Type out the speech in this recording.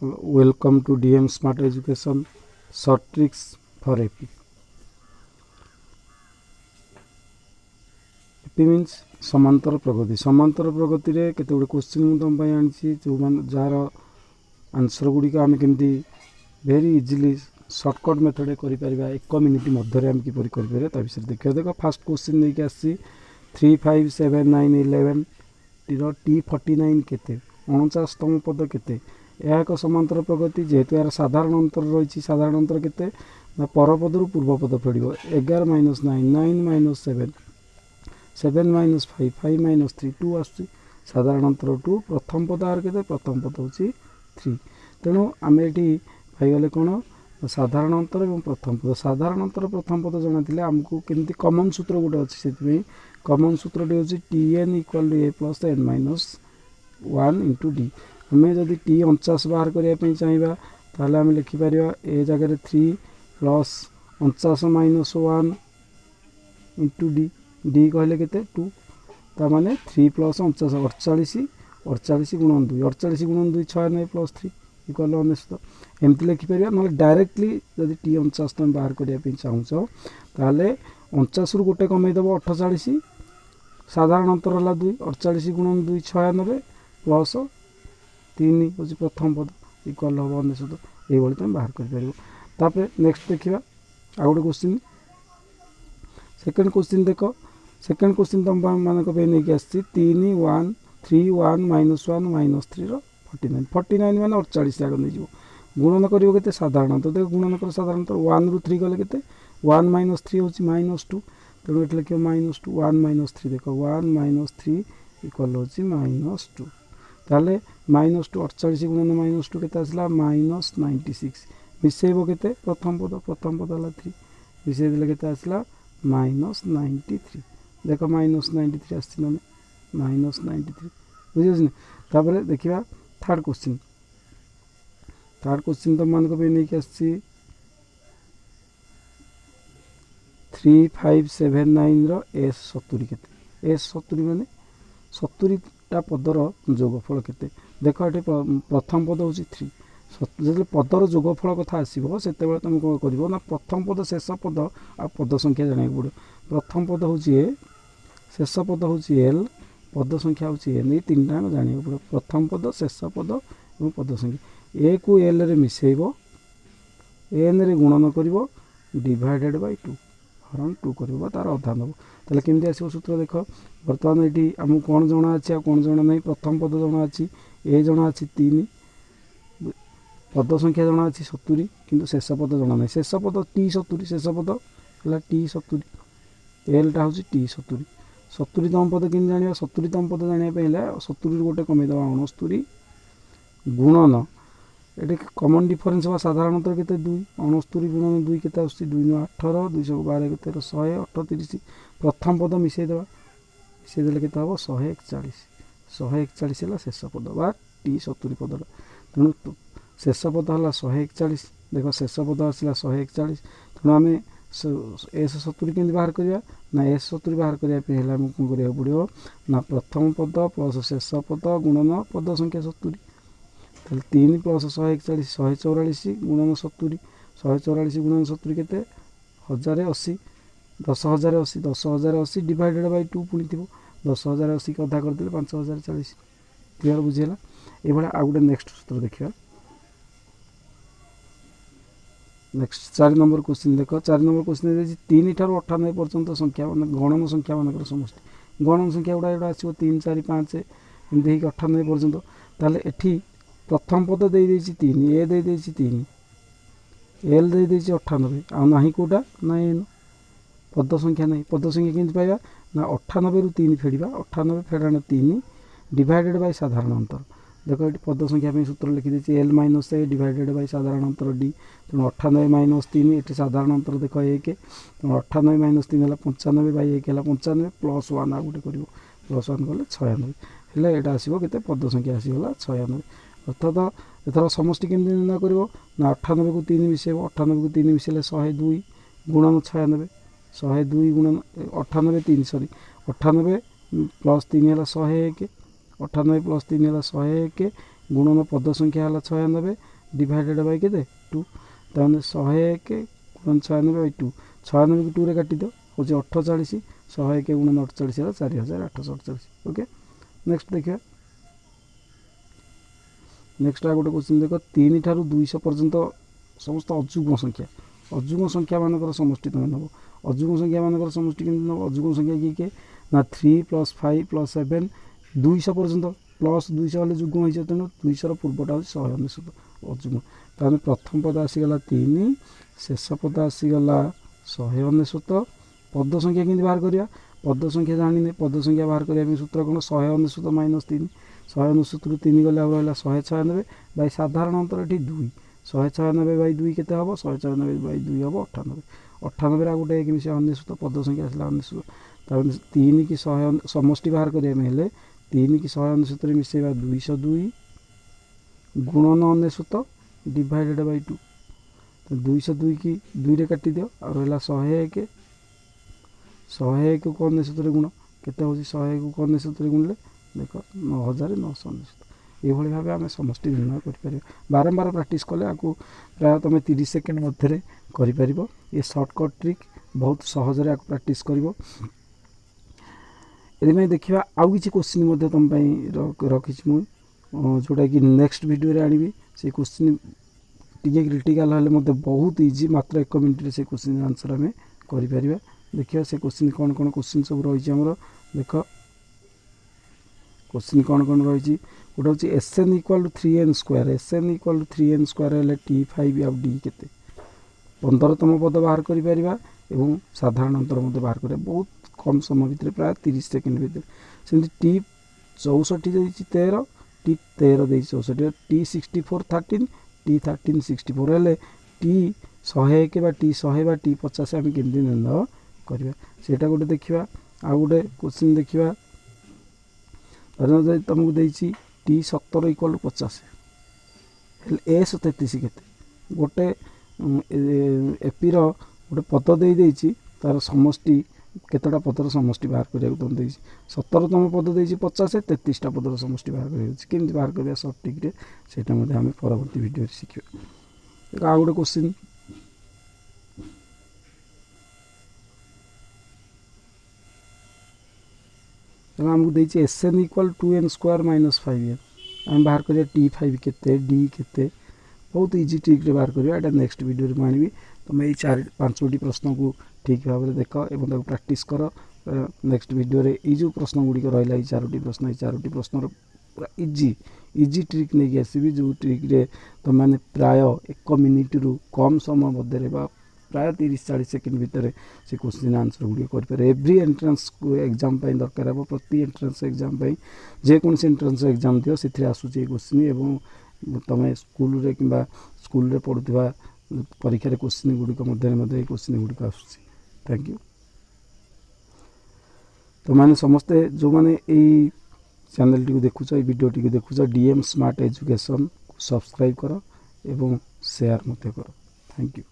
Welcome to DM Smart Education Short Tricks for AP. AP means समांतर प्रगति. समांतर प्रगति रे केते गुडे क्वेश्चन मु तुम पई आनिछि जो मान जार आंसर गुडी का हम केमती वेरी इजीली शॉर्टकट मेथड करि परिबा 1 मिनिट मध्ये रे हम कि परि करि परिबा ता विषय देखियो. देखो फर्स्ट क्वेश्चन नै कि आछि 3 5 7 9 11 टीरो T49 केते 49 तम पद केते. यह एक समांतर प्रगति जेहेतु यार साधारण अंतर रही. साधारण अंतर केते ना परपद रु पूर्वपद फेड़ो 11 माइनस 9 9 माइनस 7 7 माइनस 5 5 माइनस 3 2 आसुची. साधारण अंतर 2 प्रथम पद आर केते प्रथम पद होची 3. तेणु आम ये पाइगले कौन साधारण अंतर और प्रथम पद. साधारण अंतर प्रथम पद जाना आमको केमती कमन सूत्र गोटे अच्छे से कमन सूत्रटी हूँ Tn equal to A plus N minus 1 into D. हमें जदि टी 49 बाहर करने चाहिए ताहले आम लिखिपर ए जगह 3 plus 49 minus 1 into D. D कहले के 2 ताने 3 प्लस 49 48 48 गुणन 2 48 गुणन 2 96 प्लस 3 इक्वाल 19. एमती लिखिपर ना डायरेक्टली जब टी 49 तुम बाहर करने चाहूँ ताहले 49 रु गोटे कमेदेव 48 साधारण अंतर है 2 48 गुणन 2 96 प्लस 3 हूँ प्रथम पद इक्वाल हम 19. ये तुम बाहर कर. नेक्स्ट देखा आ गए क्वेश्चन सेकेंड क्वेश्चन देख. सेकेंड क्वेश्चन तुम मानक नहीं कि 3 1 3 1 माइनस 1 माइनस 3 49 49 मान 48 आगे नहीं गुणन कर साधारण अंतर. देख गुणन कर साधारण अंतर 1 रु 3 गले के 1 माइनस 3 हूँ माइनस 2. तेणु ये लिखे माइनस 2 1 माइनस 3 देख 1 माइनस 3 इक्वाल हूँ माइनस 2. ताले माइनस 2 48 गुणन माइनस 2 के आसला माइनस 96 मिसेब के प्रथम पद है 3 मिसे देले के आसला माइनस 93. देख माइनस 93 आसी माइनस 93 बुझे. तापर देखा थर्ड क्वेश्चन. थर्ड क्वेश्चन तुम मानक नहीं कि 3 5 7 9 रो एस 70 के एस 70 माने 70टा पदर जोगफल के. देख ये प्रथम पद हूँ 3 जो पदर जोगफल कथा आसो से तुम कौन कर ना प्रथम पद शेष पद आ पद संख्या जाना पड़ो. प्रथम पद हूँ ए शेष पद हूँ एल पद संख्या हूँ एन ये 3टा जाना पड़ो. प्रथम पद शेष पद और पद संख्या ए को एल रे मिसेब एन रे गुणन कर डिवाइडेड बाय 2 हरण 2 कर तार अधा नब. ताले केमती आसो सूत्र देख बर्तमान ये आमको कौन जना अच्छे कौन जना नहीं. प्रथम पद जना अच्छी ए जना अच्छी 3 पद संख्या जना अच्छी 70 किंतु शेष पद जना नहीं. शेष पद टी 70 शेष पद है टी 70 एलटा हूँ टी 70 70 तम पद कि जाना 70 तम पद जानापी 70 गोटे कमेद 69 गुणन ये कमन डिफरेन्स वा साधारणतः के 2 69 गुणन 2 के 2 18 212 के 138 प्रथम पद मिसेदेवा मिसेदे के 141 141 है शेष पद बा टी 70 पद. तेणु शेष पद है 141 देख शेष पद आसला 141. तेणु आम एस 70 के बाहर करवा ना एस 70 बाहर करने कौन करा पड़ो ना प्रथम पद प्लस शेष पद गुणन पद संख्या 70 3 प्लस 141 144 गुणन 70 144 गुणन 70 के 1080 10,080 10,080 डिवाइडेड बाय 2 पुणी थी 10,080 के अधा करदे 5,040 क्लियर बुझेगा. ये आ गए नेक्स्ट सूत्र देखा. नेक्स्ट 4 नंबर क्वेश्चन देख. 4 नंबर क्वेश्चन 3 ठार 98 पर्यंत संख्या मान गणन संख्या मान समस्त गणन संख्या गुड़ा जोड़ा आसो 3 4 5 एमती 98 पर्यंत. ताले एठी प्रथम पद दे 3 ए दे 3 एल दे 98 आ ना कौटा ना एन पद संख्या नहीं. पद संख्या केमती पाइबा ना 98 रु 3 फेड़ा 98 फेड़ाण 3 डिवाइडेड बाय साधारण अंतर. देख ये पद संख्या सूत्र लिखी L minus A divided by साधारण अंतर डी. तेणु 98 माइनस 3 ये साधारण अंतर देख 1 तेणु 98 माइनस 3 है 95 बाय 1 है 95 प्लस 1 आ गोटे कर प्लस 1 कले 96 है यहाँ आसो के पद संख्या आसीगला 96. अर्थात एथर समष्टि केमती निर्णय कर ना 98 को 3 मिसेब 98 को 3 मिसेले 102 गुणन 96 102 गुणन 98 3 सॉरी 98 प्लस 3 है 101 98 प्लस 3 है 101 गुणन पद संख्या है 96 डिवाइडेड बाय के 2 ताने 101 गुणन 96 बाय 2 96 को 2 रे काटी दो हो 48 101 गुणन 48 है 4848 ओके। नेक्स्ट देखिए नेक्स्ट आ गोटे क्वेश्चन देख 3 ठारू 200 पर्यंत समस्त अजुग्म संख्या मानकर समष्टि तुम नब अजुग्म संख्या मानकर समष्टि केमती नब अजुग्म संख्या किए ना 3 + 5 + 7 200 पर्यंत प्लस 200 हेल्ले जुग्म हो तेणु 200 पूर्वटा हूँ 199 अजुग्म ताहले प्रथम पद आसीगला 3 शेष पद आसीगला 199 पद संख्या केमती बाहर करिया पद संख्या जानी पद संख्या बाहर करने सूत्र कौन 199 - 3 199 ରୁ 3 गले रहा 196 बाई साधारण अंतर ये 2 196 बाई 2 केते हम 196 बाई 2 हम 98 98 गोटे एक मिसे 99 पद संख्या आसला 99 3 की 100 समष्टि बाहर करने 3 की 199 मिसेबा 202 गुणन 99 डिवाइडेड बाई 2 तो 202 की 2 रे काटी दियो और रहा 101 101 को 99 गुण केते होची 101 को 99 गुणले देख 9999 ये भाव आम समष्टि निर्णय कर बारंबार प्रैक्टिस कले आपको प्राय तुम 30 सेकेंड मध्य कर ये शॉर्टकट ट्रिक बहुत सहजरे आपको प्रैक्टिस कर ये देखा आउ कि क्वेश्चन तुम रखी जोटा कि नेक्स्ट वीडियो आनी से क्वेश्चन टी क्रिटिकल हेल्ले मत बहुत इजी मात्र 1 मिनट से क्वेश्चन आंसर आम कर देखिए से क्वेश्चन कौन कौन क्वेश्चन सब रही है देख क्वेश्चन कौन कौन रही गोटे हूँ SN = 3n² SN = 3n² हेल्ले T5 आउ D केते 15तम पद बाहर कर साधारण अंतर मत बाहर कर बहुत कम समय भितर प्राय 30 सेकेंड भितर सेमती T64 13 T13 64 T64 13 T13 64 हेल्ले T101 बा T100 बा T50 आम केमती निर्णय करवा सेटा गोटे देखा आउ गोटे क्वेश्चन देखा तुमको देती T17 = 50 S33 के गोटे एपी रोटे पद देती तार समष्टि केतटा पदर समष्टि बाहर करा तुम दे 17तम पद दे 50 33टा पदर समष्टि बाहर करमी बाहर करा सर्ट ट्रिक से आम परवर्ती वीडियो शिखा आ गोटे क्वेश्चन आमको देती SN = 2n² - 5n आम बाहर करिया T5 केते D केते बहुत इजी ट्रिक रे बाहर करिया एटा नेक्स्ट वीडियो रे आनिबी तुम ये 4-5टी प्रश्न को ठीक भाव में देख और प्रैक्टिस कर नेक्स्ट वीडियो रे ये जो प्रश्न गुड़िक रहा ये 4टी प्रश्न ये 4टी प्रश्न पूरा इजी ट्रिक नहीं आसबि जो ट्रिक रे तुम मैंने प्राय 1 मिनिट रु कम समय मध्य प्राय 30-40 सेकेंड भितर से क्वेश्चन आंसर गुड़िक कर एव्री एंट्रांस एग्जाम दरकार हे प्रति एंट्रांस एग्जाम जेकोसी एंट्रांस एग्जाम दियो से आसूँ क्वेश्चन एवं तुम स्कूल रे कि स्कूल रे पढ़ुवा परीक्षा क्वेश्चन गुड़िक मध्य क्वेश्चन गुड़िक आसूँ। Thank you. तो मैंने समस्ते जो मैंने यही चैनल टी देखुच वीडियो टी देखुच DM स्मार्ट एजुकेशन को सब्सक्राइब कर एवं शेयर मत कर। Thank you.